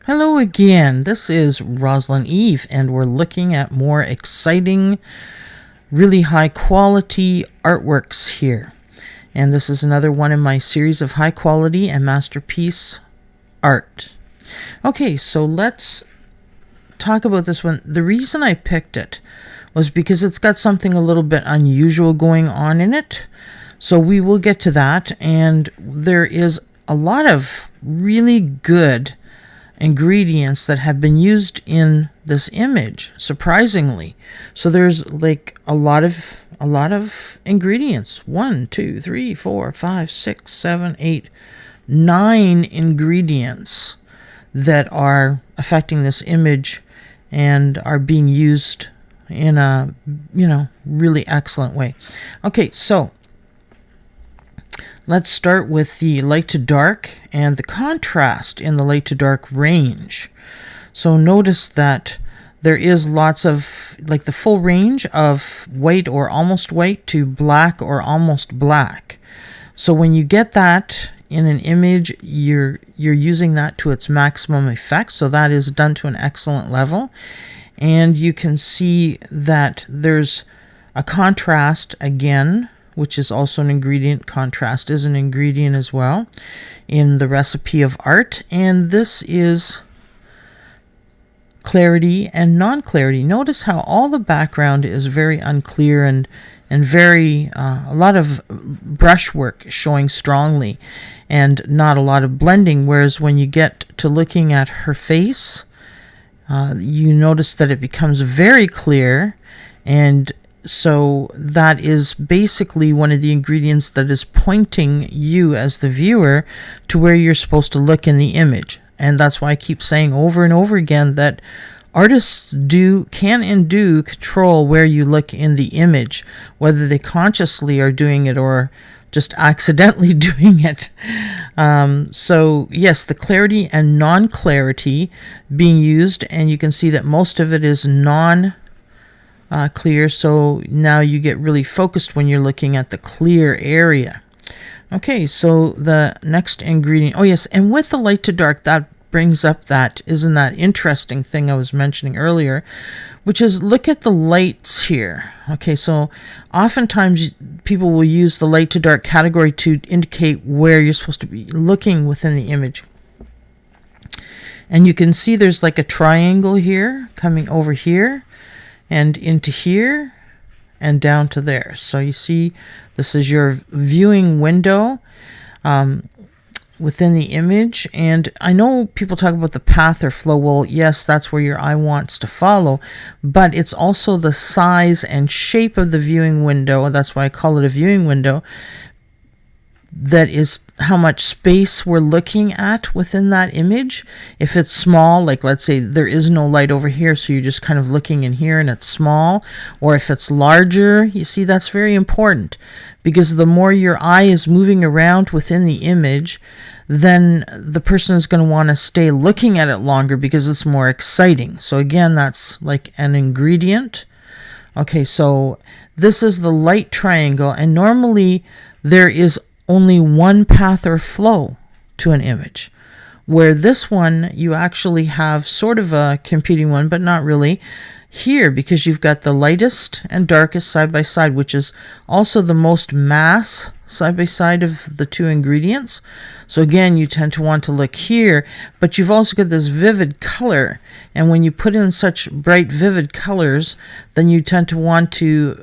Hello again, this is Roslynn Eve, and we're looking at more exciting, really high quality artworks here. And this is another one in my series of high quality and masterpiece art. Okay, so let's talk about this one. The reason I picked it was because it's got something a little bit unusual going on in it. So we will get to that, and there is a lot of really good ingredients that have been used in this image, surprisingly. So there's like a lot of ingredients. 1, 2, 3, 4, 5, 6, 7, 8, 9 ingredients that are affecting this image and are being used in a really excellent way. Okay, so let's start with the light to dark and the contrast in the light to dark range. So notice that there is lots of, like, the full range of white or almost white to black or almost black. So when you get that in an image, you're using that to its maximum effect. So that is done to an excellent level. And you can see that there's a contrast again, which is also an ingredient. Contrast is an ingredient as well in the recipe of art. And this is clarity and non-clarity. Notice how all the background is very unclear and very a lot of brushwork showing strongly and not a lot of blending, whereas when you get to looking at her face, you notice that it becomes very clear. And so that is basically one of the ingredients that is pointing you as the viewer to where you're supposed to look in the image. And that's why I keep saying over and over again that artists can control where you look in the image, whether they consciously are doing it or just accidentally doing it. So yes, the clarity and non-clarity being used, and you can see that most of it is clear, so now you get really focused when you're looking at the clear area. Okay, so the next ingredient, oh yes, and with the light to dark, that brings up isn't that interesting thing I was mentioning earlier, which is, look at the lights here. Okay, so oftentimes people will use the light to dark category to indicate where you're supposed to be looking within the image. And you can see there's like a triangle here coming over here and into here and down to there. So you see, this is your viewing window within the image. And I know people talk about the path or flow. Well, yes, that's where your eye wants to follow, but it's also the size and shape of the viewing window. That's why I call it a viewing window. That is how much space we're looking at within that image. If it's small, like let's say there is no light over here, so you're just kind of looking in here and it's small, or if it's larger, you see, that's very important, because the more your eye is moving around within the image, then the person is going to want to stay looking at it longer because it's more exciting. So again, that's like an ingredient. Okay, so this is the light triangle, and normally there is only one path or flow to an image, where this one you actually have sort of a competing one, but not really here, because you've got the lightest and darkest side by side, which is also the most mass side by side of the two ingredients. So again, you tend to want to look here, but you've also got this vivid color, and when you put in such bright vivid colors, then you tend to want to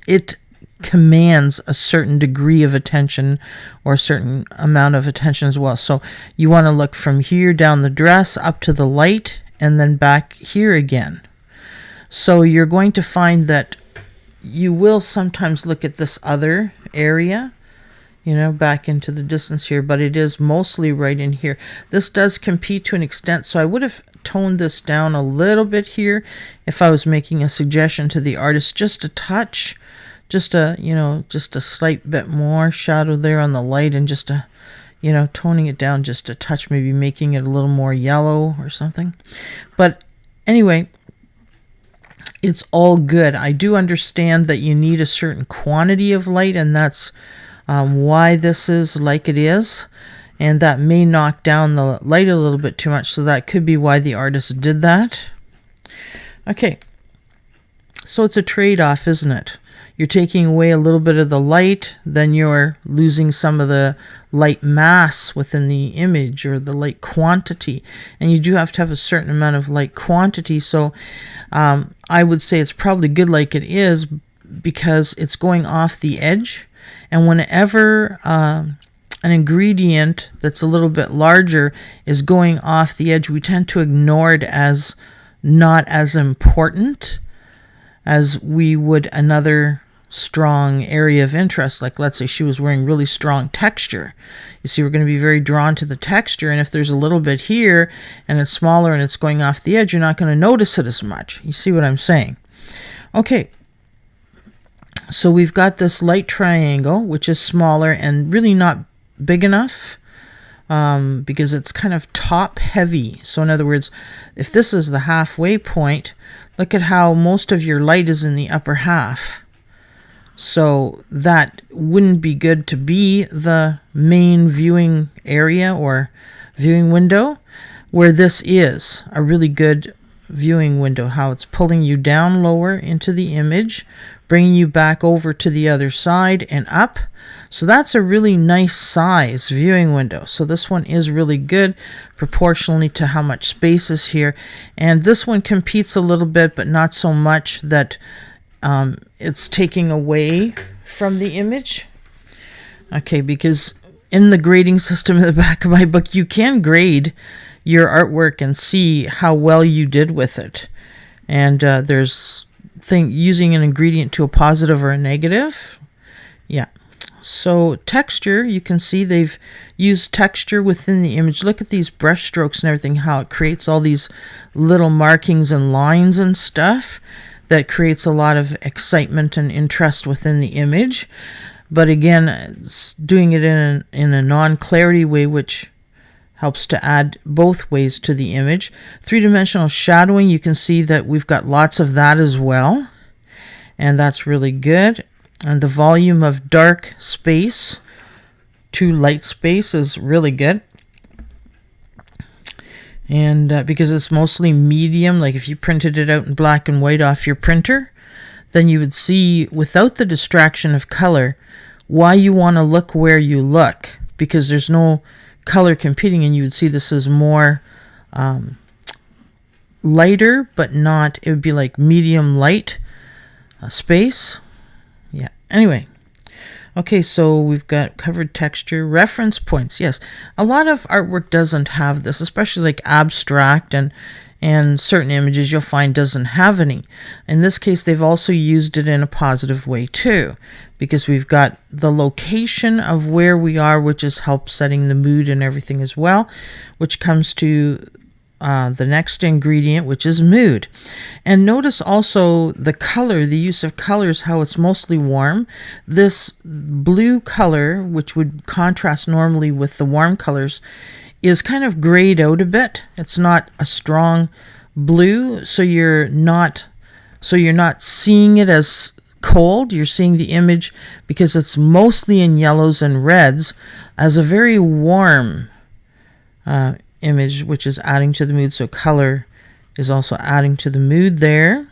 it commands a certain degree of attention or a certain amount of attention as well. So you want to look from here down the dress up to the light and then back here again. So you're going to find that you will sometimes look at this other area, back into the distance here, but it is mostly right in here. This does compete to an extent, so I would have toned this down a little bit here if I was making a suggestion to the artist, just a touch. Just a slight bit more shadow there on the light, and just toning it down just a touch, maybe making it a little more yellow or something. But anyway, it's all good. I do understand that you need a certain quantity of light, and that's why this is like it is. and that may knock down the light a little bit too much, so that could be why the artist did that. Okay, so it's a trade-off, isn't it? You're taking away a little bit of the light, then you're losing some of the light mass within the image, or the light quantity, and you do have to have a certain amount of light quantity. So I would say it's probably good like it is, because it's going off the edge, and whenever an ingredient that's a little bit larger is going off the edge, we tend to ignore it as not as important as we would another strong area of interest. Like, let's say she was wearing really strong texture. You see, we're going to be very drawn to the texture, and if there's a little bit here and it's smaller and it's going off the edge, you're not going to notice it as much. You see what I'm saying? Okay, so we've got this light triangle, which is smaller and really not big enough, because it's kind of top heavy. So in other words, if this is the halfway point, look at how most of your light is in the upper half. So that wouldn't be good to be the main viewing area or viewing window, where this is a really good viewing window, how it's pulling you down lower into the image, bringing you back over to the other side and up. So that's a really nice size viewing window. So this one is really good proportionally to how much space is here. And this one competes a little bit, but not so much that it's taking away from the image. Okay, because in the grading system in the back of my book, you can grade your artwork and see how well you did with it. And there's using an ingredient to a positive or a negative. Yeah. So texture, you can see they've used texture within the image. Look at these brush strokes and everything, how it creates all these little markings and lines and stuff. That creates a lot of excitement and interest within the image. But again, it's doing it in a non-clarity way, which helps to add both ways to the image. Three-dimensional shadowing, you can see that we've got lots of that as well. And that's really good. And the volume of dark space to light space is really good. And because it's mostly medium, like if you printed it out in black and white off your printer, then you would see, without the distraction of color, why you want to look where you look, because there's no color competing, and you would see this is more lighter, but not, it would be like medium light space. Yeah, anyway. Okay, so we've got covered texture, reference points. Yes, a lot of artwork doesn't have this, especially like abstract and certain images you'll find doesn't have any. In this case, they've also used it in a positive way too, because we've got the location of where we are, which is help setting the mood and everything as well, which comes to the next ingredient, which is mood. And notice also the color, the use of colors, how it's mostly warm. This blue color, which would contrast normally with the warm colors, is kind of grayed out a bit. It's not a strong blue, so you're not seeing it as cold. You're seeing the image, because it's mostly in yellows and reds, as a very warm image, which is adding to the mood. So color is also adding to the mood there.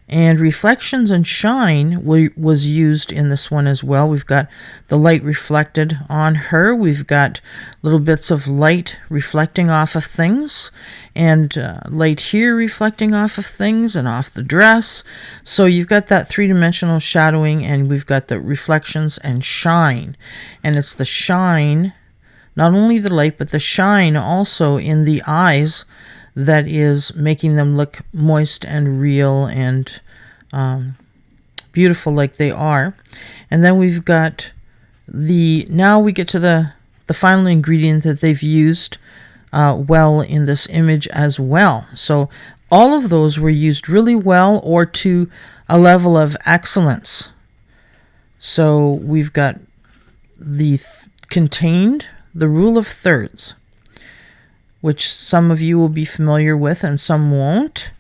And reflections and shine was used in this one as well. We've got the light reflected on her. We've got little bits of light reflecting off of things, and light here reflecting off of things and off the dress. So you've got that three-dimensional shadowing, and we've got the reflections and shine. And it's the shine, not only the light, but the shine also in the eyes, that is making them look moist and real and beautiful like they are. And then we've got now we get to the final ingredient that they've used well in this image as well. So all of those were used really well, or to a level of excellence. So we've got contained the rule of thirds, which some of you will be familiar with and some won't.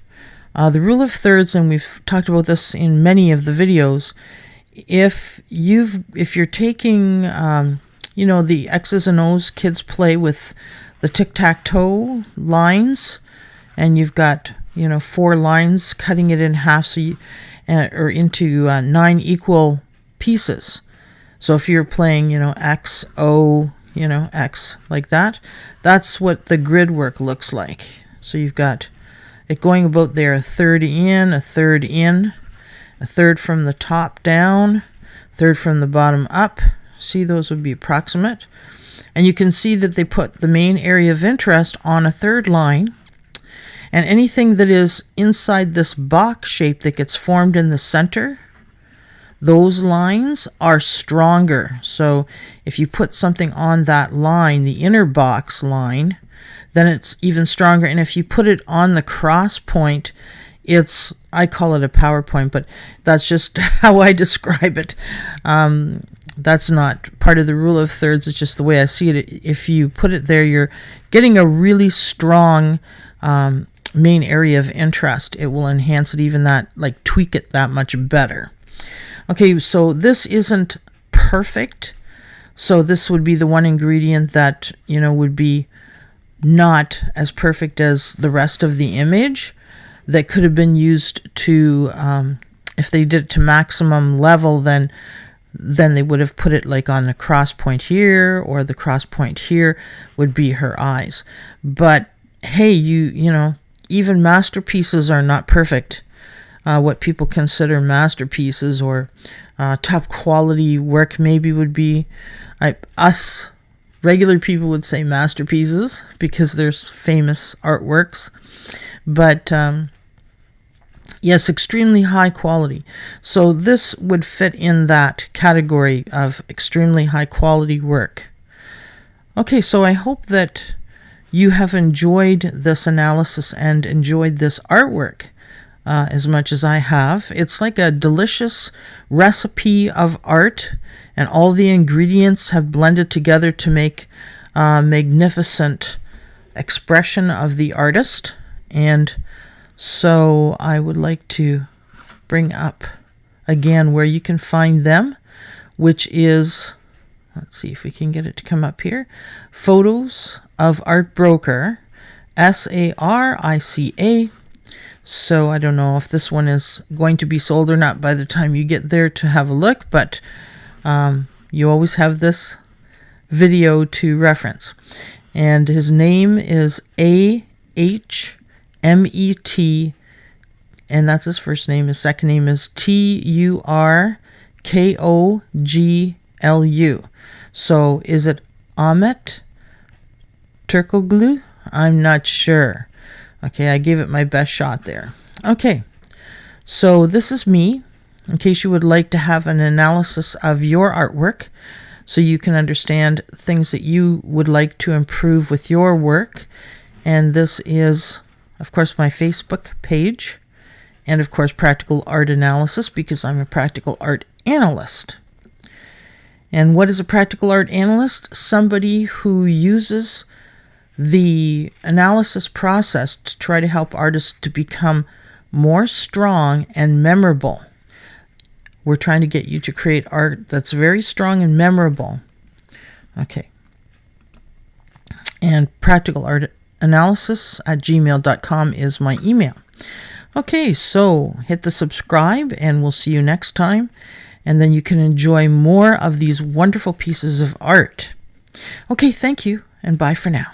The rule of thirds, and we've talked about this in many of the videos, if you're taking you know, the X's and O's kids play with, the tic-tac-toe lines, and you've got, you know, 4 lines, cutting it in half, so you, or into 9 equal pieces. So if you're playing, you know, X, O, you know, X, like that, that's what the grid work looks like. So you've got it going about there, a third in, a third in, a third from the top down, third from the bottom up. See, those would be approximate. And you can see that they put the main area of interest on a third line. And anything that is inside this box shape that gets formed in the center, those lines are stronger. So if you put something on that line, the inner box line, then it's even stronger. And if you put it on the cross point, it's, I call it a PowerPoint, but that's just how I describe it. That's not part of the rule of thirds. It's just the way I see it. If you put it there, you're getting a really strong main area of interest. It will enhance it even that, like tweak it that much better. Okay, so this isn't perfect. So this would be the one ingredient that, you know, would be not as perfect as the rest of the image, that could have been used to, if they did it to maximum level, then they would have put it like on the cross point here, or the cross point here would be her eyes. But hey, you know, even masterpieces are not perfect. What people consider masterpieces or top quality work maybe would be, us regular people would say masterpieces because there's famous artworks. But yes, extremely high quality. So this would fit in that category of extremely high quality work. Okay, so I hope that you have enjoyed this analysis and enjoyed this artwork as much as I have. It's like a delicious recipe of art, and all the ingredients have blended together to make a magnificent expression of the artist. And so I would like to bring up again where you can find them, which is, let's see if we can get it to come up here, Photos of Art Broker, SARICA. So I don't know if this one is going to be sold or not by the time you get there to have a look, but you always have this video to reference. And his name is AHMET, and that's his first name. His second name is TURKOGLU. So is it Ahmet Tu? I'm not sure. Okay, I gave it my best shot there. Okay, so this is me, in case you would like to have an analysis of your artwork, so you can understand things that you would like to improve with your work. And this is, of course, my Facebook page, and of course, Practical Art Analysis, because I'm a practical art analyst. And what is a practical art analyst? Somebody who uses the analysis process to try to help artists to become more strong and memorable. We're trying to get you to create art that's very strong and memorable. Okay. And practicalartanalysis@gmail.com is my email. Okay, so hit the subscribe, and we'll see you next time. And then you can enjoy more of these wonderful pieces of art. Okay, thank you, and bye for now.